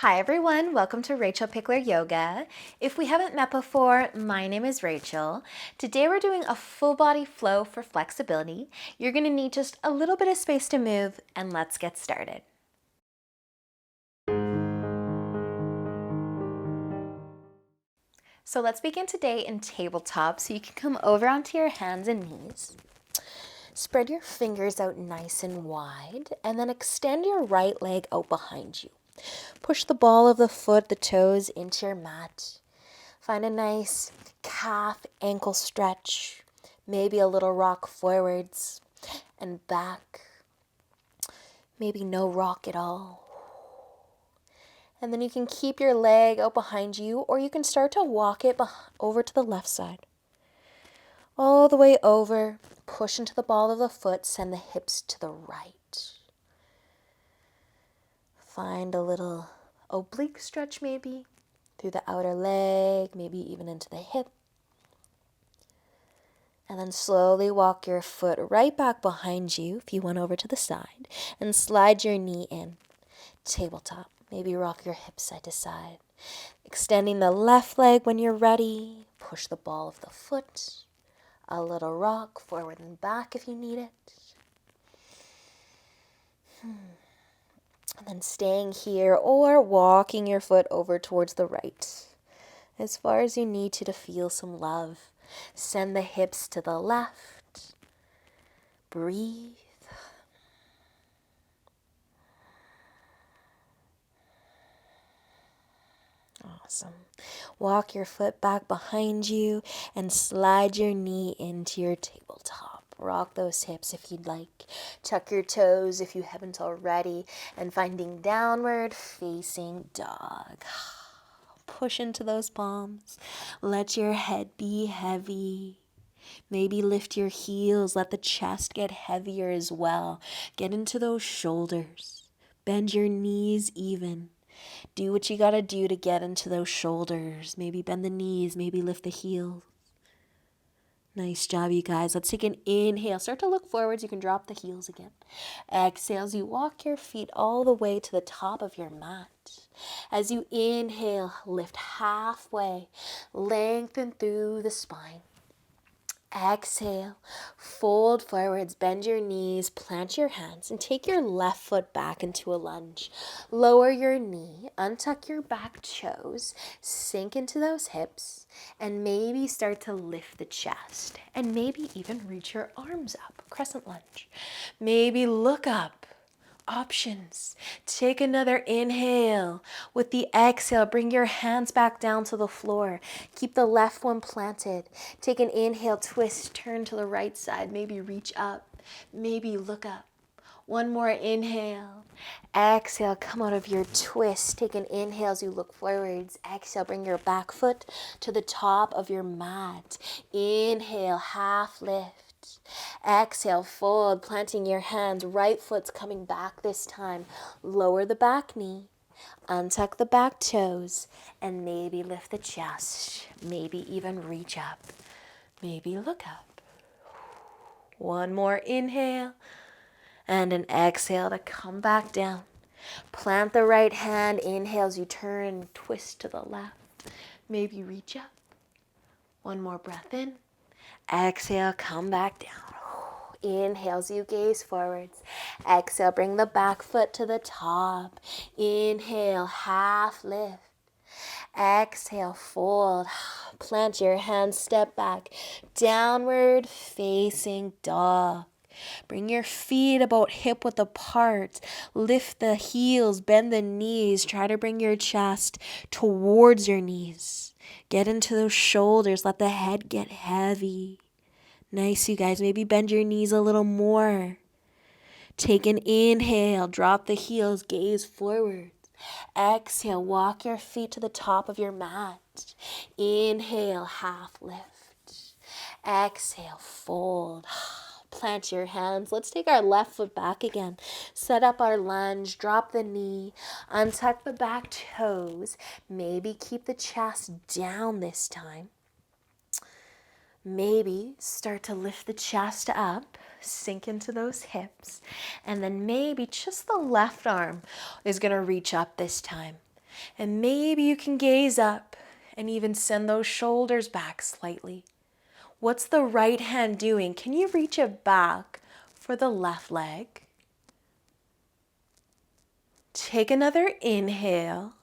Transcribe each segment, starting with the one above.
Hi everyone, welcome to Rachel Pichler Yoga. If we haven't met before, my name is Rachel. Today we're doing a full body flow for flexibility. You're going to need just a little bit of space to move, and let's get started. So let's begin today in tabletop, so you can come over onto your hands and knees. Spread your fingers out nice and wide, and then extend your right leg out behind you. Push the ball of the foot, the toes, into your mat. Find a nice calf ankle stretch, maybe a little rock forwards and back, maybe no rock at all. And then you can keep your leg out behind you, or you can start to walk it over to the left side. All the way over, push into the ball of the foot, send the hips to the right. Find a little oblique stretch maybe through the outer leg, maybe even into the hip. And then slowly walk your foot right back behind you if you went over to the side, and slide your knee in. Tabletop. Maybe rock your hips side to side. Extending the left leg when you're ready. Push the ball of the foot. A little rock forward and back if you need it. And then staying here or walking your foot over towards the right, as far as you need to feel some love. Send the hips to the left. Breathe. Awesome. Walk your foot back behind you and slide your knee into your tabletop. Rock those hips if you'd like. Tuck your toes if you haven't already. And finding downward facing dog. Push into those palms. Let your head be heavy. Maybe lift your heels. Let the chest get heavier as well. Get into those shoulders. Bend your knees even. Do what you gotta do to get into those shoulders. Maybe bend the knees, maybe lift the heels. Nice job, you guys. Let's take an inhale. Start to look forwards. You can drop the heels again. Exhale as you walk your feet all the way to the top of your mat. As you inhale, lift halfway. Lengthen through the spine. Exhale, fold forwards, bend your knees, plant your hands, and take your left foot back into a lunge. Lower your knee, untuck your back toes, sink into those hips, and maybe start to lift the chest, and maybe even reach your arms up, crescent lunge. Maybe look up. Options. Take another inhale. With the exhale, bring your hands back down to the floor. Keep the left one planted. Take an inhale, twist, turn to the right side. Maybe reach up. Maybe look up. One more inhale. Exhale, come out of your twist. Take an inhale as you look forwards. Exhale, bring your back foot to the top of your mat. Inhale, half lift. Exhale, fold, planting your hands. Right foot's coming back this time. Lower the back knee. Untuck the back toes. And maybe lift the chest. Maybe even reach up. Maybe look up. One more inhale. And an exhale to come back down. Plant the right hand. Inhale as you turn, twist to the left. Maybe reach up. One more breath in. Exhale, come back down. Inhale as you gaze forwards. Exhale, bring the back foot to the top. Inhale, half lift. Exhale, fold. Plant your hands, step back. Downward facing dog. Bring your feet about hip width apart. Lift the heels, bend the knees. Try to bring your chest towards your knees. Get into those shoulders. Let the head get heavy. Nice, you guys. Maybe bend your knees a little more. Take an inhale. Drop the heels. Gaze forward. Exhale. Walk your feet to the top of your mat. Inhale. Half lift. Exhale. Fold. Plant your hands. Let's take our left foot back again. Set up our lunge. Drop the knee. Untuck the back toes. Maybe keep the chest down this time. Maybe start to lift the chest up, sink into those hips, and then maybe just the left arm is going to reach up this time. And maybe you can gaze up and even send those shoulders back slightly. What's the right hand doing? Can you reach it back for the left leg? Take another inhale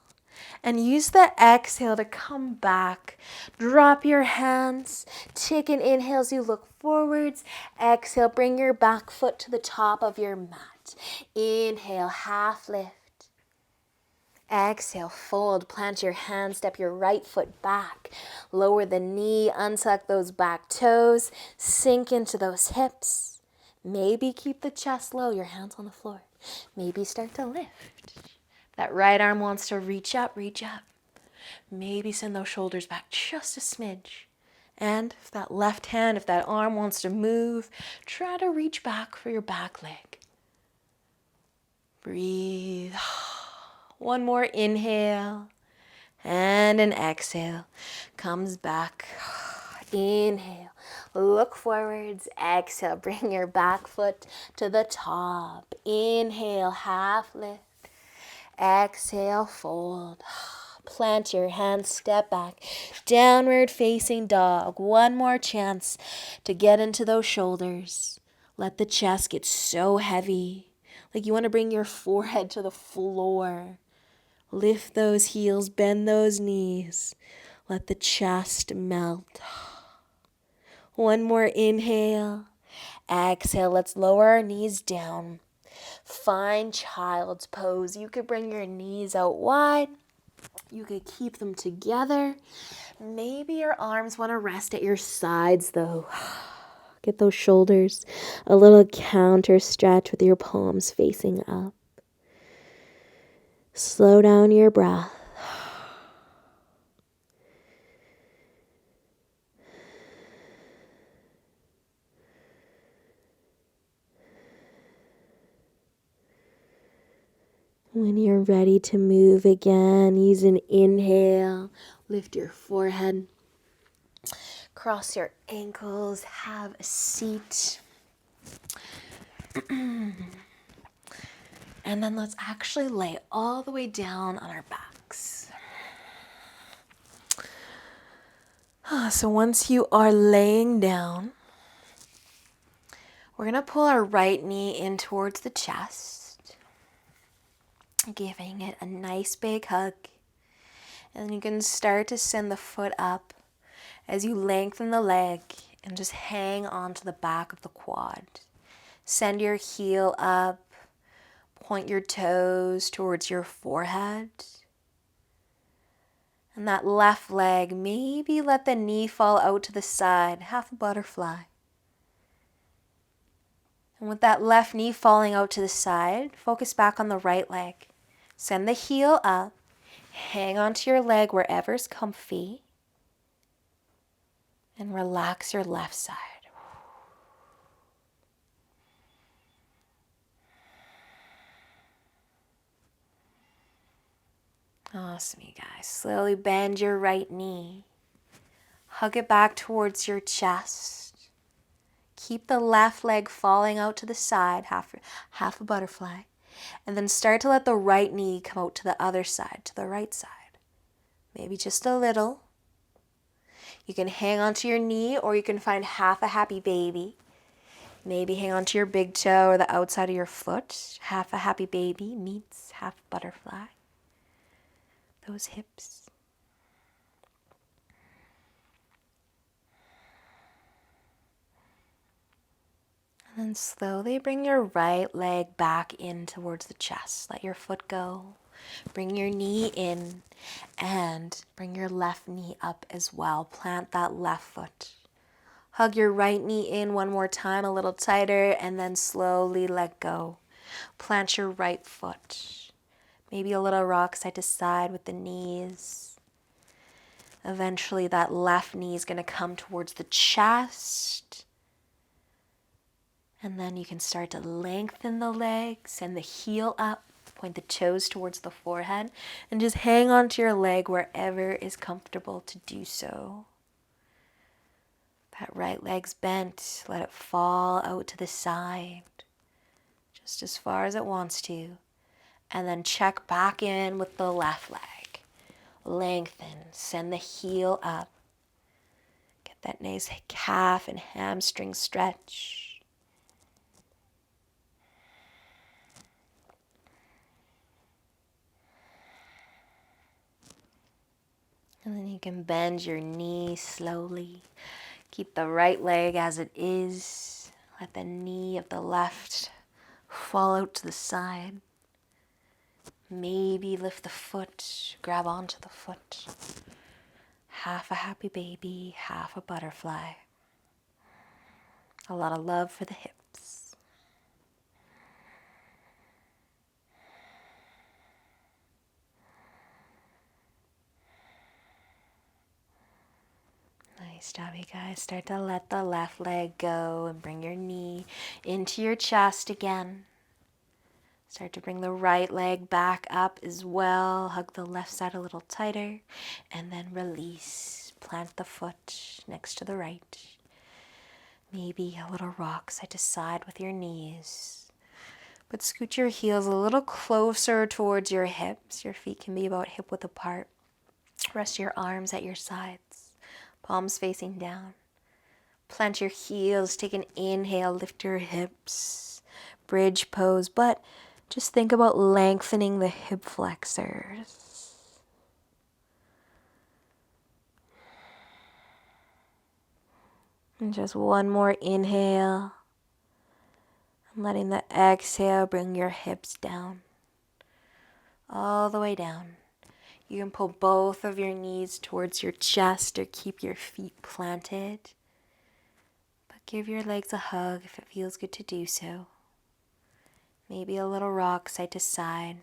and use the exhale to come back. Drop your hands. Take an inhale as you look forwards. Exhale, bring your back foot to the top of your mat. Inhale, half lift. Exhale, fold, plant your hand, step your right foot back. Lower the knee, untuck those back toes, sink into those hips. Maybe keep the chest low, your hands on the floor. Maybe start to lift. That right arm wants to reach up, reach up. Maybe send those shoulders back just a smidge. And if that left hand, if that arm wants to move, try to reach back for your back leg. Breathe. One more inhale and an exhale. Comes back. Inhale. Look forwards. Exhale. Bring your back foot to the top. Inhale. Half lift. Exhale. Fold. Plant your hands. Step back. Downward facing dog. One more chance to get into those shoulders. Let the chest get so heavy. Like you want to bring your forehead to the floor. Lift those heels, bend those knees. Let the chest melt. One more inhale. Exhale, let's lower our knees down. Find child's pose. You could bring your knees out wide. You could keep them together. Maybe your arms want to rest at your sides though. Get those shoulders a little counter stretch with your palms facing up. Slow down your breath. When you're ready to move again, use an inhale. Lift your forehead. Cross your ankles. Have a seat. And then let's actually lay all the way down on our backs. So once you are laying down, we're going to pull our right knee in towards the chest, giving it a nice big hug. And you can start to send the foot up as you lengthen the leg and just hang onto the back of the quad. Send your heel up. Point your toes towards your forehead. And that left leg, maybe let the knee fall out to the side, half a butterfly. And with that left knee falling out to the side, focus back on the right leg. Send the heel up, hang onto your leg wherever's comfy, and relax your left side. Awesome, you guys. Slowly bend your right knee. Hug it back towards your chest. Keep the left leg falling out to the side, half a butterfly. And then start to let the right knee come out to the other side, to the right side. Maybe just a little. You can hang onto your knee or you can find half a happy baby. Maybe hang onto your big toe or the outside of your foot. Half a happy baby meets half a butterfly. Those hips. And then slowly bring your right leg back in towards the chest. Let your foot go. Bring your knee in and bring your left knee up as well. Plant that left foot. Hug your right knee in one more time, a little tighter, and then slowly let go. Plant your right foot. Maybe a little rock side to side with the knees. Eventually that left knee is going to come towards the chest. And then you can start to lengthen the legs, send the heel up, point the toes towards the forehead, and just hang onto your leg wherever is comfortable to do so. That right leg's bent, let it fall out to the side, just as far as it wants to. And then check back in with the left leg. Lengthen. Send the heel up. Get that nice calf and hamstring stretch. And then you can bend your knee slowly. Keep the right leg as it is. Let the knee of the left fall out to the side. Maybe lift the foot, grab onto the foot. Half a happy baby, half a butterfly. A lot of love for the hips. Nice job, you guys. Start to let the left leg go and bring your knee into your chest again. Start to bring the right leg back up as well. Hug the left side a little tighter and then release. Plant the foot next to the right. Maybe a little rock side to side with your knees. But scoot your heels a little closer towards your hips. Your feet can be about hip width apart. Rest your arms at your sides. Palms facing down. Plant your heels. Take an inhale. Lift your hips. Bridge pose. But just think about lengthening the hip flexors. And just one more inhale. And letting the exhale bring your hips down. All the way down. You can pull both of your knees towards your chest or keep your feet planted. But give your legs a hug if it feels good to do so. Maybe a little rock side to side.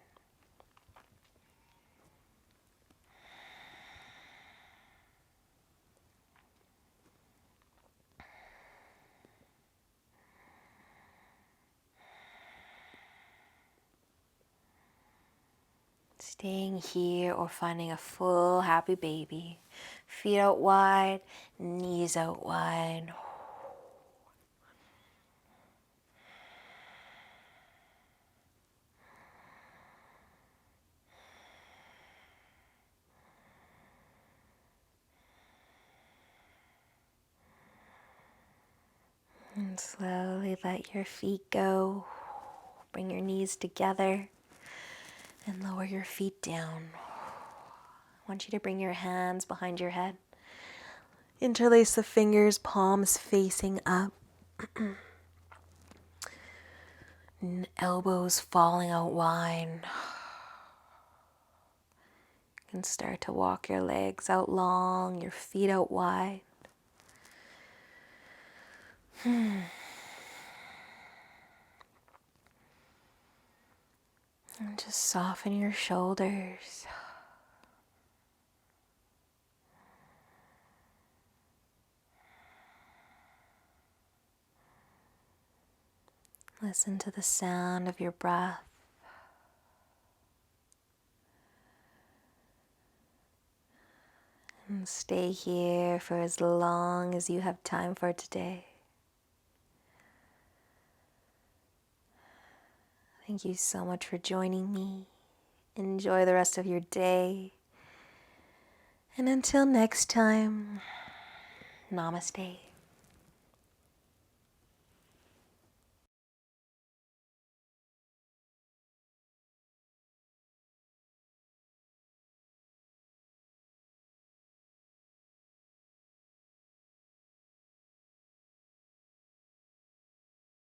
Staying here or finding a full happy baby. Feet out wide, knees out wide. And slowly let your feet go. Bring your knees together and lower your feet down. I want you to bring your hands behind your head. Interlace the fingers, palms facing up. And elbows falling out wide. You can start to walk your legs out long, your feet out wide. And just soften your shoulders. Listen to the sound of your breath. And stay here for as long as you have time for today. Thank you so much for joining me. Enjoy the rest of your day. And until next time, namaste.